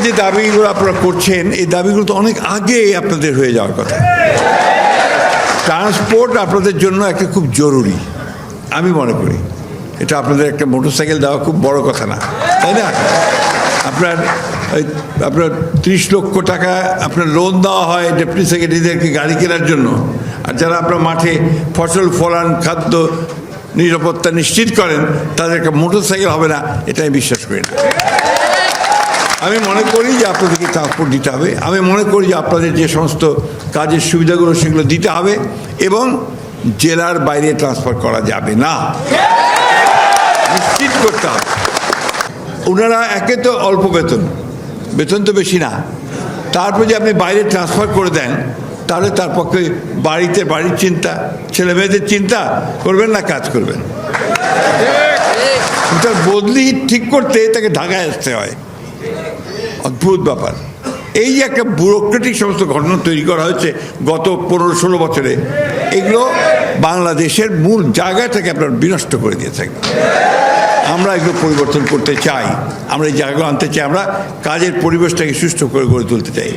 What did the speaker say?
যে দাবিগুলো আপনারা করছেন এই দাবিগুলো তো অনেক আগে আপনাদের হয়ে যাওয়ার কথা। ট্রান্সপোর্ট আপনাদের জন্য একটা খুব জরুরি, আমি মনে করি এটা আপনাদের একটা মোটরসাইকেল দেওয়া খুব বড় কথা না, তাই না? আপনার 30 লক্ষ টাকা আপনার লোন দেওয়া হয় ডেপুটি সেক্রেটারিদেরকে গাড়ি কেনার জন্য, আর যারা আপনার মাঠে ফসল ফলান, খাদ্য নিরাপত্তা নিশ্চিত করেন, তাদের একটা মোটরসাইকেল হবে না, এটা আমি বিশ্বাস করি না। আমি মনে করি যে আপনাদেরকে ট্রান্সপোর্ট দিতে হবে, আমি মনে করি যে আপনাদের যে সমস্ত কাজের সুবিধাগুলো সেগুলো দিতে হবে, এবং জেলার বাইরে ট্রান্সফার করা যাবে না, নিশ্চিত করতে হবে। ওনারা একে তো অল্প বেতন তো বেশি না, তারপর যে আপনি বাইরে ট্রান্সফার করে দেন, তাহলে তার পক্ষে বাড়ির চিন্তা, ছেলে মেয়েদের চিন্তা করবেন না, কাজ করবেন। তার বদলি ঠিক করতে তাকে ঢাকায় আসতে হয়, অদ্ভুত ব্যাপার। এই যে একটা ব্যুরোক্রেটিক সমস্ত ঘটনা তৈরি করা হয়েছে গত 15-16 বছরে, এগুলো বাংলাদেশের মূল জায়গাটাকে আপনার বিনষ্ট করে দিয়েছে। আমরা এগুলো পরিবর্তন করতে চাই, আমরা এই জায়গাগুলো আনতে চাই, আমরা কাজের পরিবেশটাকে সুষ্ঠু করে গড়ে তুলতে চাই।